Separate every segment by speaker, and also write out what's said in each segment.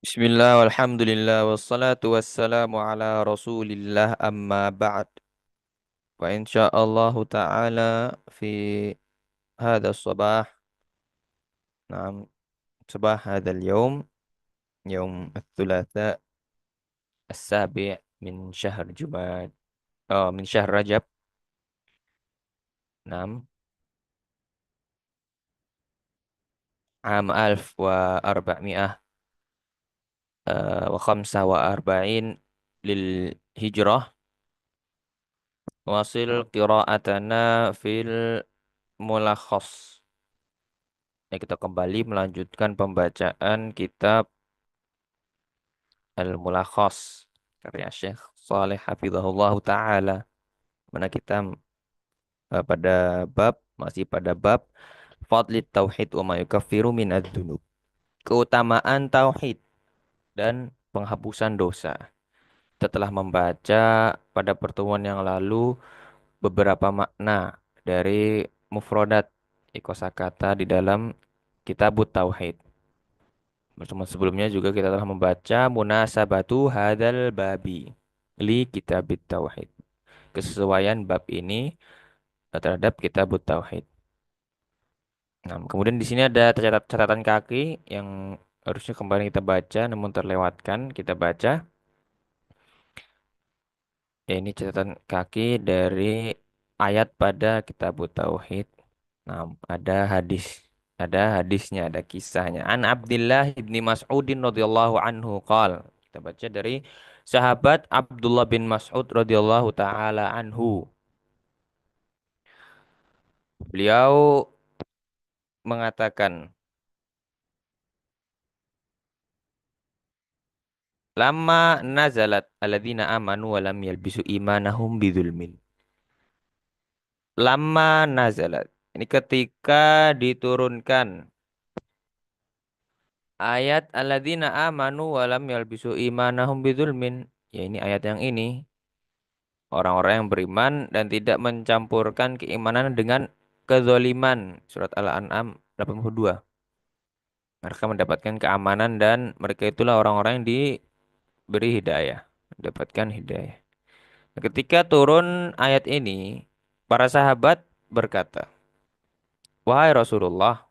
Speaker 1: Bismillah, walhamdulillah, wassalatu wassalamu ala rasulillah amma ba'd. Wa insyaallah ta'ala fi hadha sabah, na'am, sabah hadha al-yawm, yawm al-thulatha, al-sabi' min syahr Jumad, min syahr Rajab, na'am, am alf wa arba'mi'ah, wa khamsa wa arba'in lil hijrah. Wasil qira'atana fil mulakhas. Ya, kita kembali melanjutkan pembacaan kitab Al-Mulakhas karya Syekh Saleh Hafizahullah Ta'ala. Mana kita masih pada bab Fadlit Tauhid wa ma yukaffiru min ad-dunub. Keutamaan Tauhid dan penghapusan dosa. Kita telah membaca pada pertemuan yang lalu beberapa makna dari mufradat kosakata di dalam kitab Tauhid. Pertemuan sebelumnya juga kita telah membaca munasabatu hadzal babi li kitabit tauhid. Kesesuaian bab ini terhadap kitab tauhid. Nah, kemudian di sini ada catatan kaki yang harusnya kembali kita baca namun terlewatkan. Kita baca. Ya, ini catatan kaki dari ayat pada kitab tauhid. Nah, ada hadisnya, ada kisahnya. An Abdullah ibni Mas'udin radhiyallahu anhu qal. Kita baca dari sahabat Abdullah bin Mas'ud radhiyallahu taala anhu. Beliau mengatakan, lama nazalat alladzina amanu wa lam yalbisu imanahum bidzulmin. Lama nazalat. Ini ketika diturunkan ayat alladzina amanu wa lam yalbisu imanahum bidzulmin. Ya, ini ayat yang ini. Orang-orang yang beriman dan tidak mencampurkan keimanan dengan kezoliman. Surat Al-An'am 82. Mereka mendapatkan keamanan dan mereka itulah orang-orang yang diberi hidayah. Mendapatkan hidayah. Nah, ketika turun ayat ini, para sahabat berkata, wahai Rasulullah,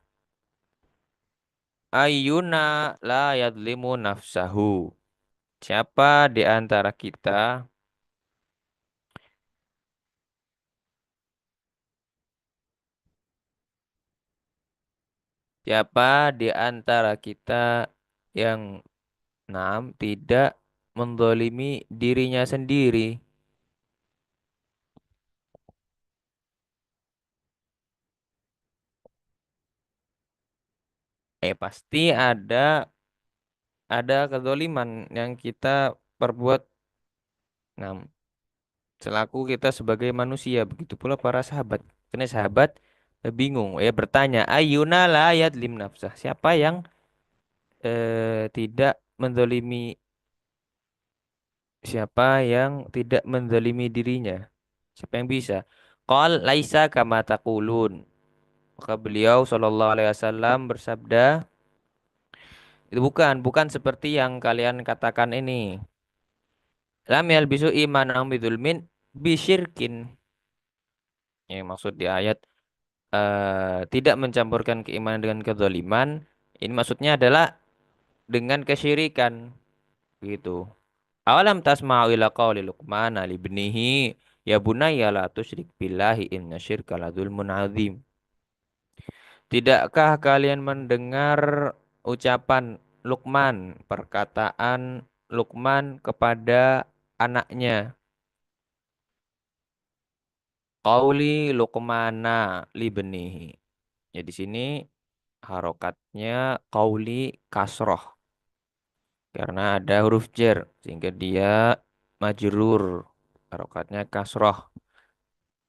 Speaker 1: ayyuna la yadlimu nafsahu. Siapa di antara kita, siapa di antara kita yang tidak mendolimi dirinya sendiri. Pasti ada kezoliman yang kita perbuat. Nah, selaku kita sebagai manusia, begitu pula para sahabat. Karena sahabat bingung, bertanya, Ayuna la yadlim nafsah. Siapa yang tidak mendolimi, siapa yang tidak mendolimi dirinya? Siapa yang bisa? Qal laisa kama taqulun. Maka beliau Shallallahu Alaihi Wasallam bersabda, itu bukan seperti yang kalian katakan ini. Lam yalbisu imanahum bidzulmin bisyirkin. Yang maksud di ayat tidak mencampurkan keimanan dengan kezaliman. Ini maksudnya adalah dengan kesyirikan. Gitu. Awalam tasma'u ila qawli Luqman li ibnihi ya bunayya la tusyrik billahi inna syirka la dzulmun adzim. Tidakkah kalian mendengar ucapan Luqman, perkataan Luqman kepada anaknya? Qauli Luqmana libnihi. Ya, di sini harokatnya qauli kasroh karena ada huruf jer sehingga dia majrur. Harokatnya kasroh.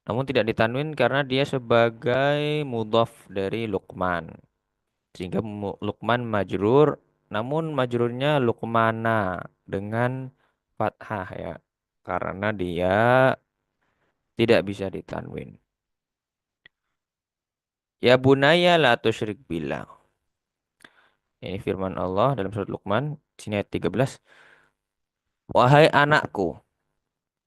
Speaker 1: Namun tidak ditanwin karena dia sebagai mudhaf dari Luqman. Sehingga Luqman majrur, namun majrurnya Luqmana dengan fathah ya. Karena dia tidak bisa ditanwin. Ya bunaya la tusyrik billah. Ini firman Allah dalam surat Luqman. Sini ayat 13. Wahai anakku,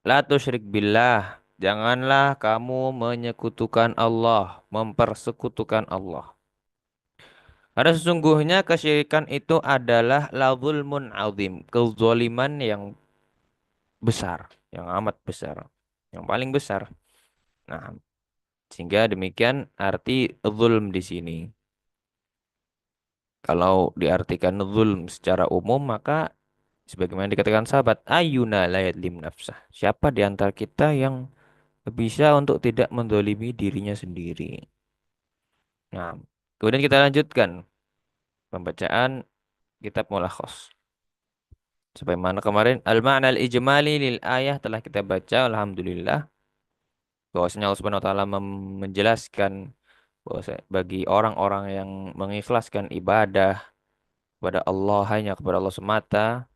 Speaker 1: la tusyrik billah. Janganlah kamu menyekutukan Allah, mempersekutukan Allah. Karena sesungguhnya kesyirikan itu adalah la zulmun azim, kezaliman yang besar, yang amat besar, yang paling besar. Nah, sehingga demikian arti zulm di sini. Kalau diartikan zulm secara umum, maka sebagaimana dikatakan sahabat, ayuna la yadlim nafsah. Siapa di antara kita yang bisa untuk tidak mendolimi dirinya sendiri? Nah, kemudian kita lanjutkan pembacaan kitab Mulakhas. Sebagaimana kemarin al-ma'na al-ijmali lil ayah telah kita baca alhamdulillah bahwasanya Allah Subhanahu wa taala menjelaskan bahwa bagi orang-orang yang mengikhlaskan ibadah kepada Allah hanya kepada Allah semata,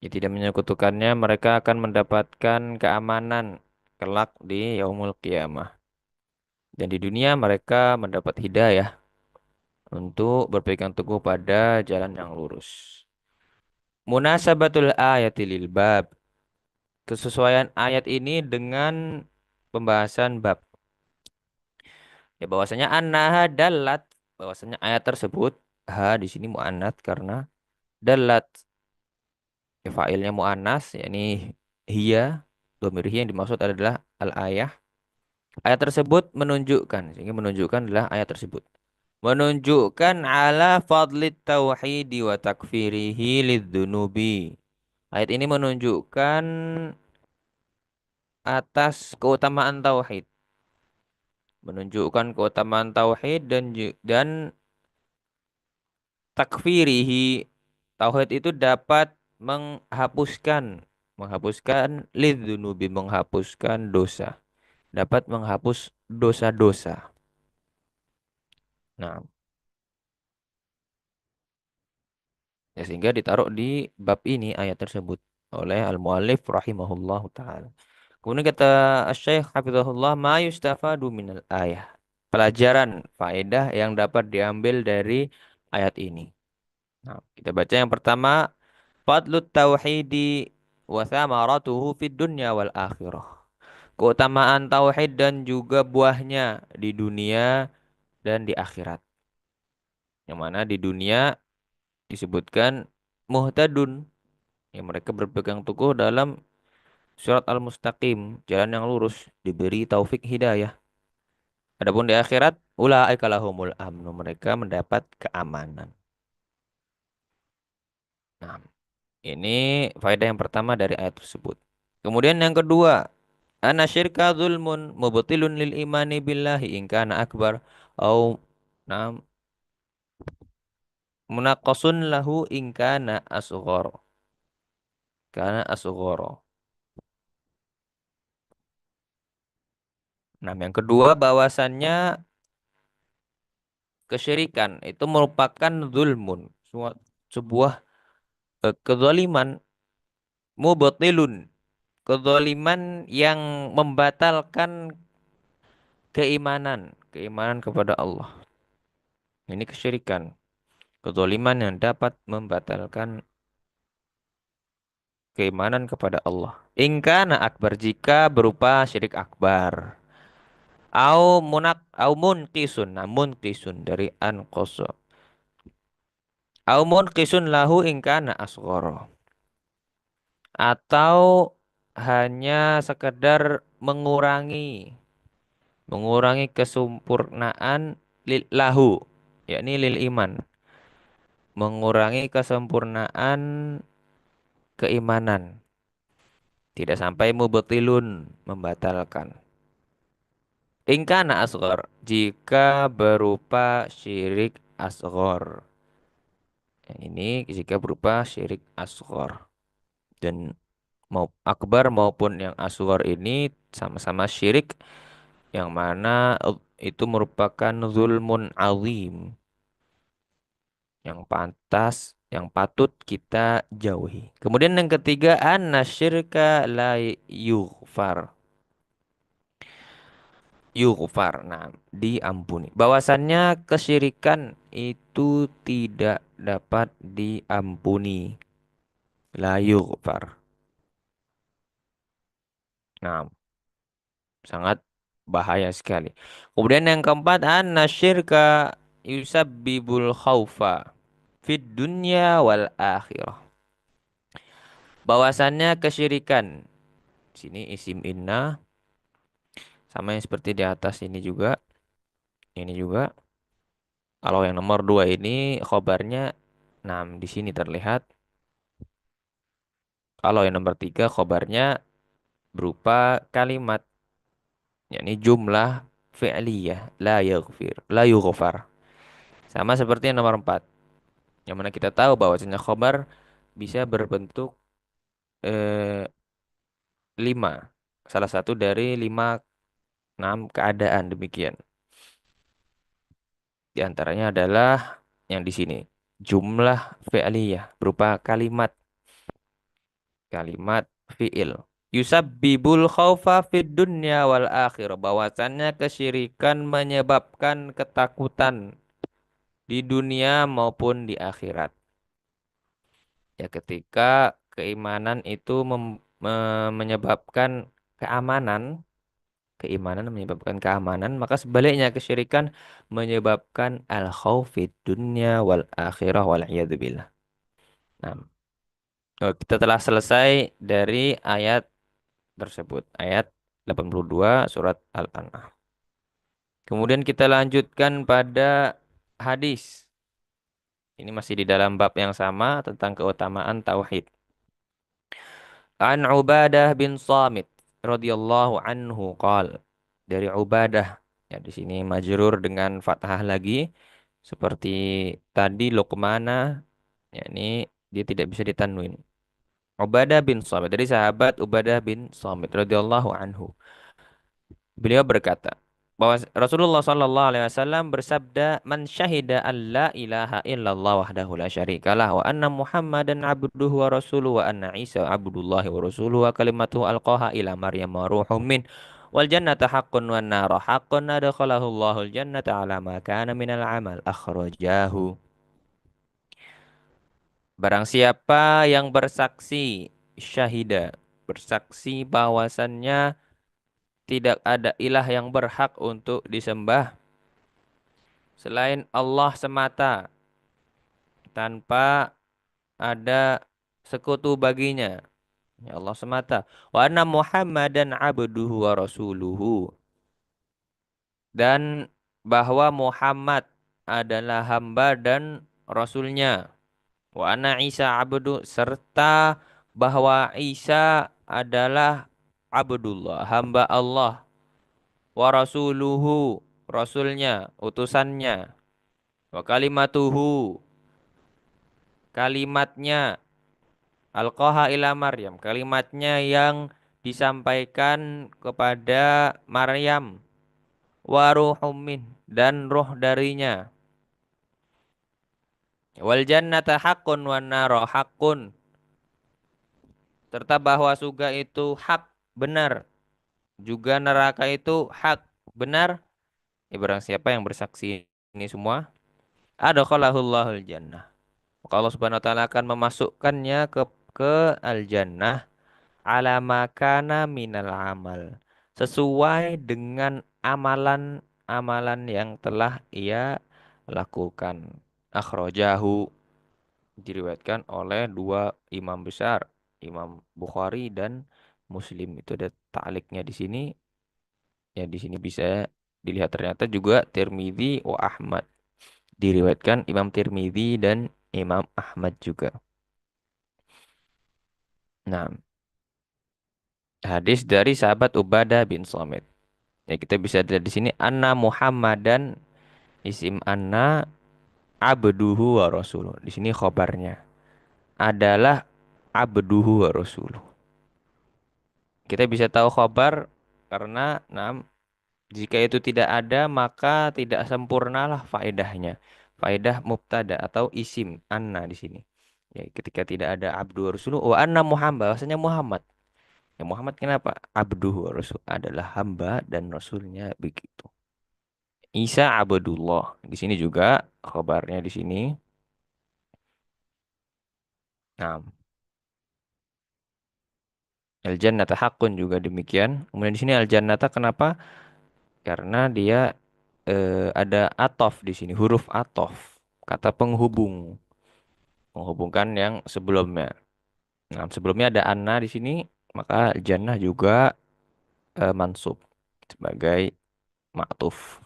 Speaker 1: yang tidak menyekutukannya, mereka akan mendapatkan keamanan kelak di yaumul qiyamah. Dan di dunia mereka mendapat hidayah untuk berpegang teguh pada jalan yang lurus. Munasabatul ayati lil bab. Kesesuaian ayat ini dengan pembahasan bab. Ya bahwasanya annaha dalat, bahwasanya ayat tersebut ha di sini muannats karena dalat ya, fa'ilnya muannas yakni hiya, dhamir hiya yang dimaksud adalah al-ayah. Ayat tersebut menunjukkan, sehingga menunjukkan adalah ayat tersebut menunjukkan ala fadlit tauhidi wa takfirihi lidzunubi. Ayat ini menunjukkan atas keutamaan tauhid, menunjukkan keutamaan tauhid dan takfirihi. Tauhid itu dapat menghapuskan lidzunubi, menghapuskan dosa, dapat menghapus dosa-dosa. Nah, ya sehingga ditaruh di bab ini ayat tersebut oleh al-muallif rahimahullahu taala. Kemudian kata Syekh Hafizahullah, ma yustafadu minal ayah. Pelajaran faedah yang dapat diambil dari ayat ini. Nah, kita baca yang pertama, fadlut tauhidi wa thamaratuhu fid dunya wal akhirah. Keutamaan tauhid dan juga buahnya di dunia dan di akhirat. Yang mana di dunia disebutkan muhtadun, yang mereka berpegang teguh dalam surat Al-Mustaqim, jalan yang lurus, diberi taufik hidayah. Adapun di akhirat, ulaika lahumul amnu, mereka mendapat keamanan. Nah, ini faedah yang pertama dari ayat tersebut. Kemudian yang kedua, ana syirka zulmun mubtilun lil imani billahi in kana akbar au nam munaqqasun lahu in kana asghar. Kana asghar. Nah, yang kedua bahwasannya kesyirikan itu merupakan zulmun, sebuah kezaliman mubtilun, kezaliman yang membatalkan keimanan kepada Allah. Ini kesyirikan, kezaliman yang dapat membatalkan keimanan kepada Allah. Ingkana akbar, jika berupa syirik akbar. Au munqisun, nah munqisun dari anqasa. Au munqisun lahu ingkana asghara. Atau hanya sekedar mengurangi kesempurnaan lahu, yakni lil iman, mengurangi kesempurnaan keimanan, tidak sampai mubtilun, membatalkan. Ingkana asghar, jika berupa syirik asghar. Yang ini jika berupa syirik asghar. Dan mau akbar maupun yang asghar ini sama-sama syirik, yang mana itu merupakan zulmun azim, yang pantas, yang patut kita jauhi. Kemudian yang ketiga, annasyirka la yughfar. yughfar. Nah, diampuni. Bahwasannya kesyirikan itu tidak dapat diampuni. La yughfar. Nah, sangat bahaya sekali. Kemudian yang keempat, anna syirka yusabbibul khaufa fid dunya wal akhirah. Bahwasannya kesyirikan. Sini isim inna sama yang seperti di atas ini juga. Ini juga. Kalau yang nomor dua ini khobarnya, nah di sini terlihat. Kalau yang nomor tiga khobarnya berupa kalimat, yakni jumlah fi'liyah, la yaghfir, la yughfar. Sama seperti yang nomor empat, yang mana kita tahu bahwasanya khobar bisa berbentuk eh, lima. Salah satu dari lima enam keadaan demikian. Di antaranya adalah yang di sini. Jumlah fi'liyah berupa kalimat fi'il. Yusabbibul khaufa fid dunya wal akhirah. Bahwasannya kesyirikan menyebabkan ketakutan di dunia maupun di akhirat. Ya ketika keimanan itu menyebabkan keamanan, keimanan menyebabkan keamanan, maka sebaliknya kesyirikan menyebabkan al khaufid dunya wal akhirah wal billah. Nah, kita telah selesai dari ayat tersebut, ayat 82 surat Al-An'am. Kemudian kita lanjutkan pada hadis. Ini masih di dalam bab yang sama tentang keutamaan tauhid. An Ubadah bin Samit radhiyallahu anhu qal. Dari Ubadah, ya di sini majrur dengan fathah lagi seperti tadi Luqmana, yakni dia tidak bisa ditanwin. Ubadah bin Samit, dari sahabat Ubadah bin Samit radhiyallahu anhu. Beliau berkata bahwa Rasulullah Shallallahu Alaihi Wasallam bersabda, "Man syahida an la ilaha illallah wahdahu la syarikalah wa anna Muhammadan abduhu wa rasuluhu wa anna Isa abdullahi wa rasuluhu wa kalimatuhu alqaha ila Maryam wa ruhum min wal jannata haqqun wan nara haqqun adkhalahu Allahul jannata ala ma kana minal amal akhrajahu." Barang siapa yang bersaksi syahida, bersaksi bahwasannya tidak ada ilah yang berhak untuk disembah selain Allah semata, tanpa ada sekutu baginya. Ya Allah semata. Wa anna Muhammadan abduhu wa rasuluhu. Dan bahwa Muhammad adalah hamba dan rasulnya. Wa anna Isa abdu, serta bahwa Isa adalah abdullah, hamba Allah. Wa rasuluhu, rasulnya, utusannya. Wa kalimatuhu, kalimatnya. Alqaha ila Maryam, kalimatnya yang disampaikan kepada Maryam. Wa ruhum min, dan roh darinya. Wal jannata haqqun wan naro haqqun, serta bahwa surga itu hak, benar, juga neraka itu hak, benar. Barang siapa yang bersaksi ini semua, adkhalahullahul jannah, maka Allah Subhanahu wa taala akan memasukkannya ke al-jannah ala makana minal amal, sesuai dengan amalan-amalan yang telah ia lakukan. Akhrajahu, diriwayatkan oleh dua imam besar, Imam Bukhari dan Muslim. Itu ada ta'liknya di sini. Ya di sini bisa dilihat ternyata juga Tirmidzi wa Ahmad. Diriwayatkan Imam Tirmidzi dan Imam Ahmad juga. Nah, hadis dari sahabat Ubadah bin Samit. Ya kita bisa lihat di sini anna Muhammadan, isim anna, abduhu wa rasuluh. Di sini khobarnya adalah abduhu wa rasuluh. Kita bisa tahu khobar karena jika itu tidak ada maka tidak sempurnalah faedahnya. Faedah mubtada atau isim anna di sini. Ya, ketika tidak ada abdu wa rasuluh wa anna Muhammad, bahwasanya Muhammad. Ya Muhammad kenapa? Abduhu Rasul adalah hamba dan Rasulnya begitu. Isa Abdullah. Di sini juga kabarnya di sini. Nah, al jannata hakun juga demikian. Kemudian di sini al jannata kenapa? Karena dia ada atof di sini, huruf atof, kata penghubung, menghubungkan yang sebelumnya. Nah, sebelumnya ada anna di sini, maka jannah juga mansub sebagai ma'tuf.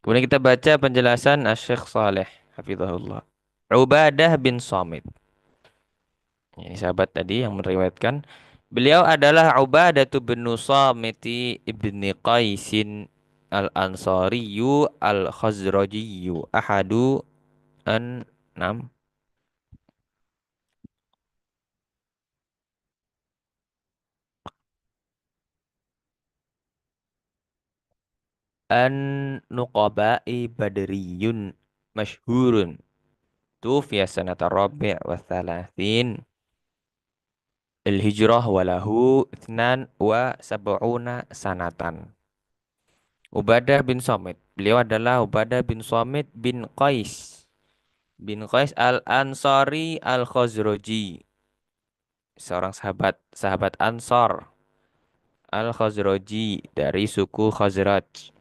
Speaker 1: Kemudian kita baca penjelasan Asy-Syaikh Saleh hafizahullah. Ubadah bin Samit. Ini sahabat tadi yang meriwayatkan. Beliau adalah Ubadah bin Samit ibni Qaisin al-Ansariyu al-Khazrajiyu. Ahadu an enam an nuqaba'i badriyun masyhurun. Tufiya sanata rabi' wa thalathin al-hijrah walahu ithnan wa sab'una sanatan. Ubadah bin Samit. Beliau adalah Ubadah bin Samit bin Qais al-Ansari al-Khazraji. Seorang sahabat, sahabat Ansar al-Khazraji dari suku Khazraj.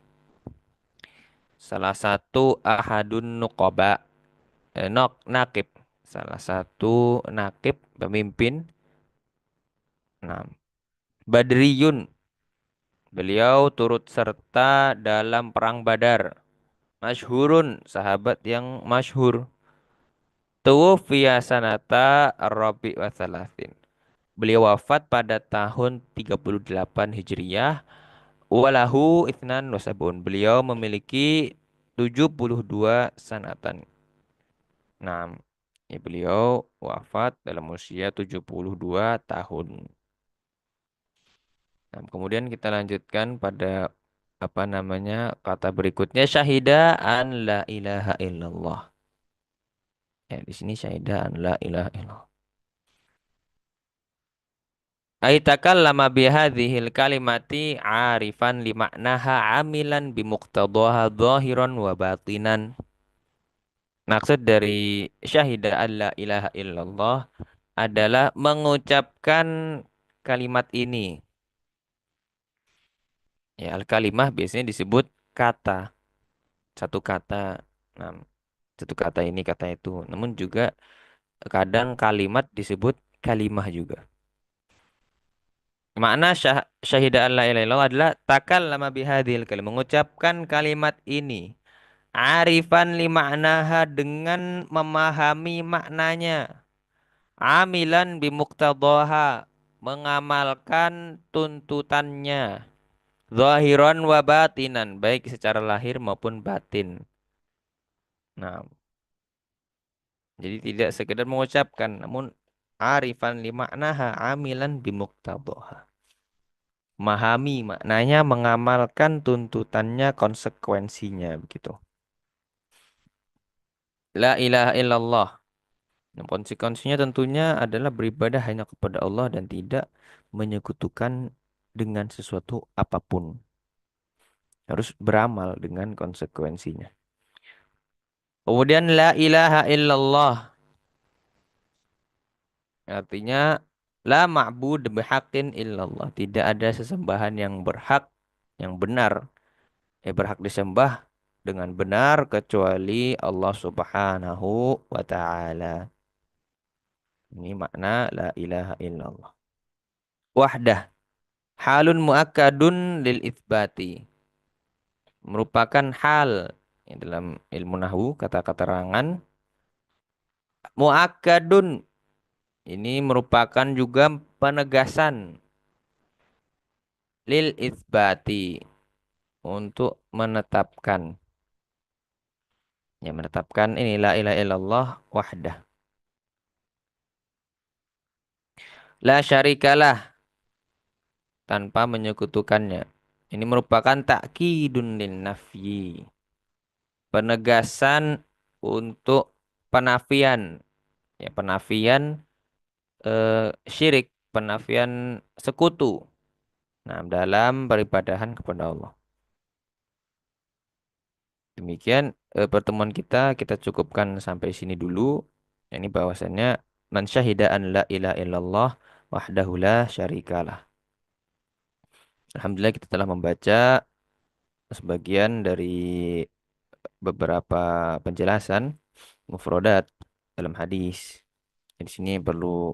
Speaker 1: Salah satu ahadun nuqaba, nakib. Salah satu nakib pemimpin. Nah, Badriyun. Beliau turut serta dalam perang Badar. Masyhurun, sahabat yang masyhur. Tuwfiya sanata Rabi wa Thalathin. Beliau wafat pada tahun 38 Hijriyah. Walahu ithnan wasabun. Beliau memiliki 72 sanatan. Nah, ya beliau wafat dalam usia 72 tahun. Nah, kemudian kita lanjutkan pada apa namanya kata berikutnya syahida an la ilaha illallah. Ya, di sini syahida an la ilaha illallah. Aitakallama bihadhil kalimati arifan limaknaha amilan bimuqtadaha zahiran wa batinan. Maksud dari syahida alla ilaha illallah adalah mengucapkan kalimat ini. Ya, al-kalimah biasanya disebut kata, satu kata. Nah, satu kata ini, kata itu. Namun juga kadang kalimat disebut kalimah juga. Makna syahida an la ilaha illallah adalah takallama bihadhil kalim, mengucapkan kalimat ini. Arifan li maknaha dengan memahami maknanya. Amilan bimuqtadaha, mengamalkan tuntutannya. Zahiran wa batinan, baik secara lahir maupun batin. Nah, jadi tidak sekedar mengucapkan, namun arifan li maknaha amilan bimuqtadaha. Memahami maknanya, mengamalkan tuntutannya, konsekuensinya begitu. La ilaha illallah. Nah, konsekuensinya tentunya adalah beribadah hanya kepada Allah dan tidak menyekutukan dengan sesuatu apapun. Harus beramal dengan konsekuensinya. Kemudian la ilaha illallah. Artinya la ma'bud bihaqqin illallah. Tidak ada sesembahan yang berhak, yang benar. Berhak disembah dengan benar kecuali Allah Subhanahu wa taala. Ini makna la ilaha illallah. Wahdah halun muakkadun lil itsbati. Merupakan hal yang dalam ilmu nahwu kata keterangan muakkadun ini merupakan juga penegasan lil itsbati untuk menetapkan, ya menetapkan ini la ilaha illallah wahdah la syarikalah, tanpa menyekutukannya. Ini merupakan takkidun lin nafyi, penegasan untuk penafian, ya penafian syirik. penafian sekutu. Nah, dalam peribadahan kepada Allah. Demikian pertemuan kita cukupkan sampai sini dulu. Ini bahwasannya man syahida an la ilaha illallah wahdahu la syarikalah. Alhamdulillah kita telah membaca sebagian dari beberapa penjelasan mufrodat dalam hadis. Di sini perlu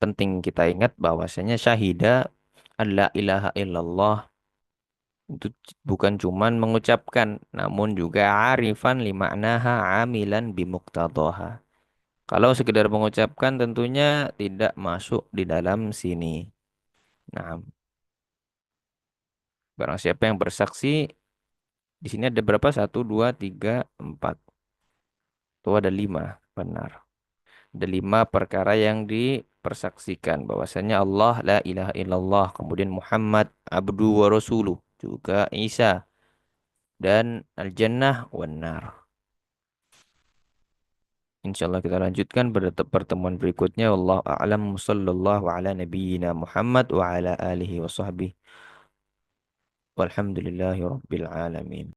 Speaker 1: penting kita ingat bahwasanya syahida an la ilaha illallah itu bukan cuman mengucapkan, namun juga arifan limaknaha amilan bimuqtadaha. Kalau sekedar mengucapkan tentunya tidak masuk di dalam sini. Nah, barang siapa yang bersaksi, di sini ada berapa? Satu, dua, tiga, empat. Itu ada lima, benar. Ada lima perkara yang dipersaksikan. Bahwasanya Allah la ilaha illallah. Kemudian Muhammad abdu wa rasuluh. Juga Isa. Dan al-jannah wan nar. Insyaallah kita lanjutkan pada pertemuan berikutnya. Wallahu a'lam sallallahu ala nabiyyina Muhammad wa ala alihi wa sahbihi. Walhamdulillahi rabbil alamin.